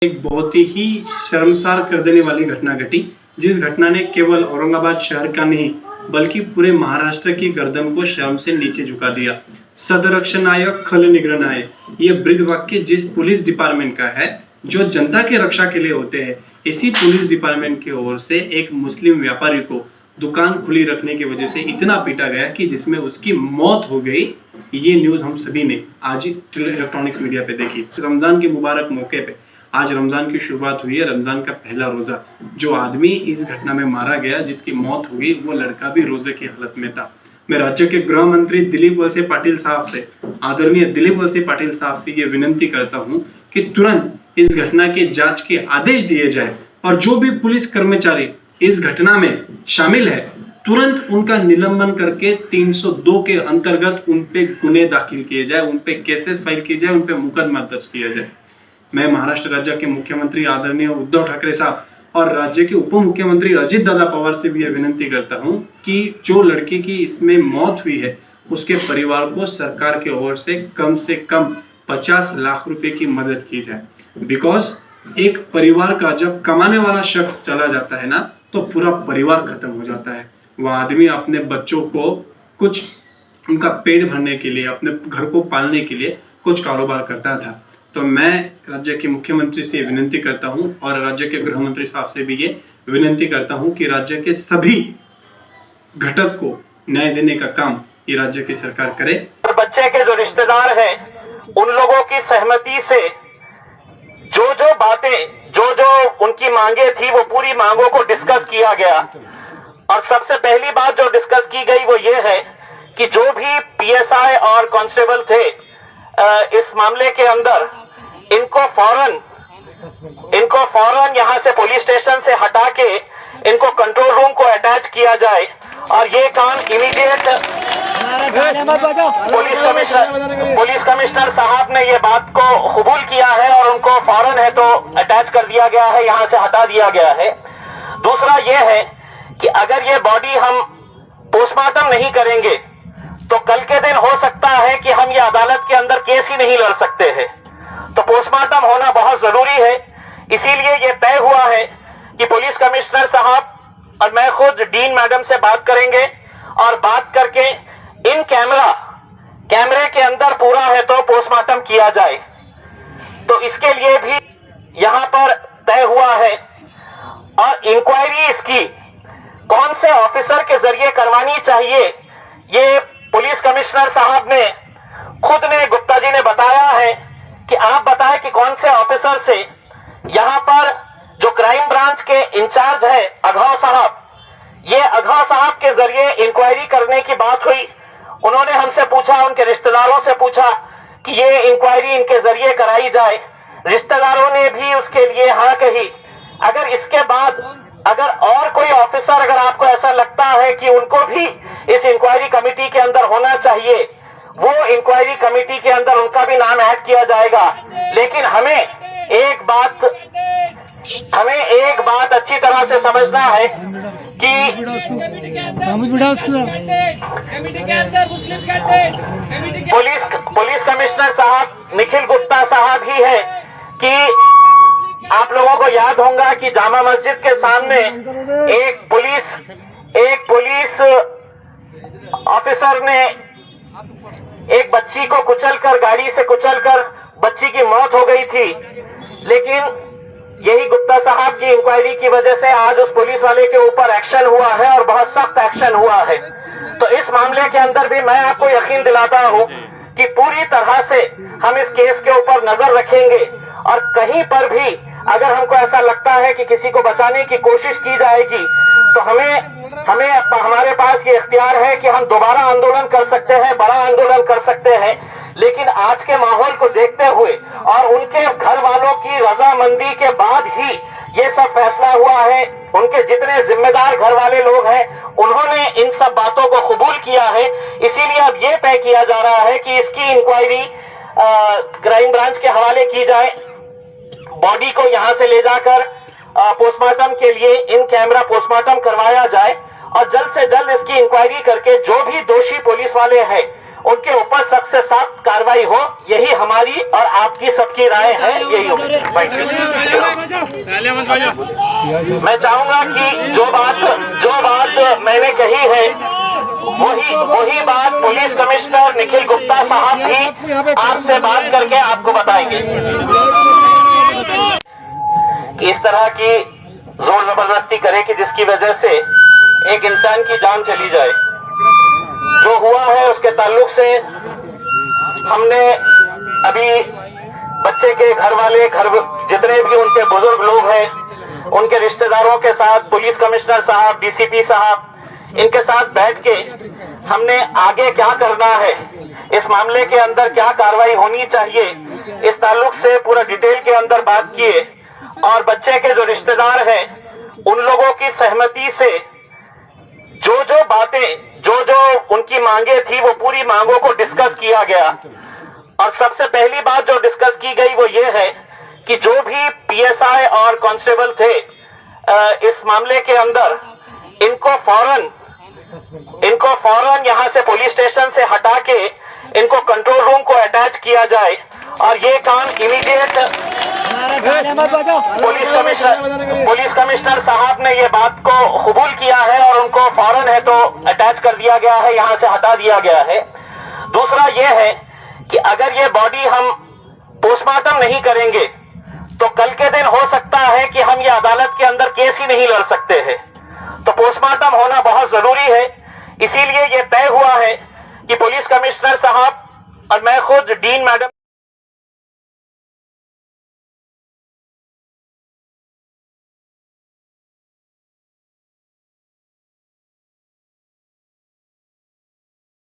एक बहुत ही शर्मसार कर देने वाली घटना घटी, जिस घटना ने केवल औरंगाबाद शहर का नहीं बल्कि पूरे महाराष्ट्र की गर्दन को शर्म से नीचे झुका दिया। सदरक्षण आयोग खल निग्रह आए, ये ब्रीद वाक्य जिस पुलिस डिपार्टमेंट का है जो जनता की रक्षा के लिए होते हैं, इसी पुलिस डिपार्टमेंट की ओर से एक मुस्लिम व्यापारी को दुकान खुली रखने की वजह से इतना पीटा गया कि जिसमें उसकी मौत हो गई। ये न्यूज हम सभी ने आज इलेक्ट्रॉनिक्स मीडिया पे देखी। रमजान के मुबारक मौके पे आज रमजान की शुरुआत हुई है, रमजान का पहला रोजा। जो आदमी इस घटना में मारा गया, जिसकी मौत हो गई, वो लड़का भी रोजे की हालत में था। मैं राज्य के गृह मंत्री दिलीप वलसे पाटिल साहब से, आदरणीय दिलीप वलसे पाटिल साहब से ये विनती करता हूं कि तुरंत इस घटना के जांच के आदेश दिए जाए और जो भी पुलिस कर्मचारी इस घटना में शामिल है तुरंत उनका निलंबन करके 302 के अंतर्गत उन पे गुने दाखिल किए जाए, उन पे केसेस फाइल किए जाए, उन पे मुकदमा दर्ज किया जाए। मैं महाराष्ट्र राज्य के मुख्यमंत्री आदरणीय उद्धव ठाकरे साहब और राज्य के उप मुख्यमंत्री अजित दादा पवार से भी यह विनंती करता हूं कि जो लड़के की इसमें मौत हुई है उसके परिवार को सरकार की ओर से कम 50 लाख रुपए की मदद की जाए। बिकॉज एक परिवार का जब कमाने वाला शख्स चला जाता है ना, तो पूरा परिवार खत्म हो जाता है। वह आदमी अपने बच्चों को कुछ उनका पेट भरने के लिए, अपने घर को पालने के लिए कुछ कारोबार करता था। तो मैं राज्य के मुख्यमंत्री से विनंती करता हूं और राज्य के गृह मंत्री साहब से भी ये विनंती करता हूं कि राज्य के सभी घटक को न्याय देने का काम ये राज्य की सरकार करे। बच्चे के जो रिश्तेदार हैं उन लोगों की सहमति से जो बातें जो उनकी मांगे थी वो पूरी मांगों को डिस्कस किया गया। और सबसे पहली बात जो डिस्कस की गई वो ये है कि जो भी पीएसआई और कांस्टेबल थे इस मामले के अंदर इनको फौरन यहां से पुलिस स्टेशन से हटा के इनको कंट्रोल रूम को अटैच किया जाए और ये काम इमीडिएट पुलिस कमिश्नर साहब ने ये बात को कबूल किया है और उनको फौरन है तो अटैच कर दिया गया है, यहां से हटा दिया गया है। दूसरा ये है कि अगर ये बॉडी हम पोस्टमार्टम नहीं करेंगे तो कल के दिन हो सकता है कि हम ये अदालत के अंदर केस ही नहीं लड़ सकते हैं। तो पोस्टमार्टम होना बहुत जरूरी है। इसीलिए ये तय हुआ है कि पुलिस कमिश्नर साहब और मैं खुद डीन मैडम से बात करेंगे और बात करके इन कैमरे के अंदर पूरा है तो पोस्टमार्टम किया जाए। तो इसके लिए भी यहां पर तय हुआ है और इंक्वायरी इसकी कौन से ऑफिसर के जरिए करवानी चाहिए, ये पुलिस कमिश्नर साहब ने गुप्ता जी ने बताया है कि आप बताएं कि कौन से ऑफिसर से। यहां पर जो क्राइम ब्रांच के इंचार्ज है अघा साहब, ये अघा साहब के जरिए इंक्वायरी करने की बात हुई। उन्होंने हमसे पूछा, उनके रिश्तेदारों से पूछा कि ये इंक्वायरी इनके जरिए कराई जाए। रिश्तेदारों ने भी उसके लिए हाँ कही। अगर इसके बाद अगर और कोई ऑफिसर अगर आपको ऐसा लगता है कि उनको भी इस इंक्वायरी कमेटी के अंदर होना चाहिए, वो इंक्वायरी कमेटी के अंदर उनका भी नाम ऐड किया जाएगा। लेकिन हमें एक बात अच्छी तरह से समझना है कि पुलिस कमिश्नर साहब निखिल गुप्ता साहब ही है कि आप लोगों को याद होगा कि जामा मस्जिद के सामने एक पुलिस ऑफिसर ने एक बच्ची को गाड़ी से कुचलकर बच्ची की मौत हो गई थी। लेकिन यही गुप्ता साहब की इंक्वायरी की वजह से आज उस पुलिस वाले के ऊपर एक्शन हुआ है और बहुत सख्त एक्शन हुआ है। तो इस मामले के अंदर भी मैं आपको यकीन दिलाता हूं कि पूरी तरह से हम इस केस के ऊपर नजर रखेंगे और कहीं पर भी अगर हमको ऐसा लगता है कि किसी को बचाने की कोशिश की जाएगी तो हमारे पास ये इख्तियार है कि हम दोबारा आंदोलन कर सकते हैं, बड़ा आंदोलन कर सकते हैं। लेकिन आज के माहौल को देखते हुए और उनके घर वालों की रजामंदी के बाद ही ये सब फैसला हुआ है। उनके जितने जिम्मेदार घर वाले लोग हैं उन्होंने इन सब बातों को कबूल किया है। इसीलिए अब ये तय किया जा रहा है कि इसकी इंक्वायरी क्राइम ब्रांच के हवाले की जाए, बॉडी को यहां से ले जाकर पोस्टमार्टम के लिए इन कैमरा पोस्टमार्टम करवाया जाए और जल्द से जल्द इसकी इंक्वायरी करके जो भी दोषी पुलिस वाले हैं उनके ऊपर सख्त से सख्त कार्रवाई हो, यही हमारी और आपकी सबकी राय है। यही मैं चाहूंगा कि जो बात मैंने कही है वही बात पुलिस कमिश्नर निखिल गुप्ता साहब भी आपसे बात करके आपको बताएंगे। इस तरह की जोर जबरदस्ती करे कि जिसकी वजह से एक इंसान की जान चली जाए। जो हुआ है उसके ताल्लुक से हमने अभी बच्चे के घर वाले, जितने भी उनके बुजुर्ग लोग हैं, उनके रिश्तेदारों के साथ पुलिस कमिश्नर साहब, डीसीपी साहब, इनके साथ बैठ के हमने आगे क्या करना है, इस मामले के अंदर क्या कार्रवाई होनी चाहिए, इस ताल्लुक से पूरा डिटेल के अंदर बात किए। और बच्चे के जो रिश्तेदार हैं उन लोगों की सहमति से जो बातें, जो उनकी मांगे थी, वो पूरी मांगों को डिस्कस किया गया। और सबसे पहली बात जो डिस्कस की गई वो ये है कि जो भी पीएसआई और कांस्टेबल थे इस मामले के अंदर, इनको फौरन यहां से पुलिस स्टेशन से हटा के इनको कंट्रोल रूम को अटैच किया जाए। और ये काम इमीडिएट पुलिस कमिश्नर साहब ने ये बात को कबूल किया है और उनको फौरन है तो अटैच कर दिया गया है, यहां से हटा दिया गया है। दूसरा ये है कि अगर ये बॉडी हम पोस्टमार्टम नहीं करेंगे तो कल के दिन हो सकता है कि हम ये अदालत के अंदर केस ही नहीं लड़ सकते हैं। तो पोस्टमार्टम होना बहुत जरूरी है। इसीलिए ये तय हुआ है कि पुलिस कमिश्नर साहब और मैं खुद डीन मैडम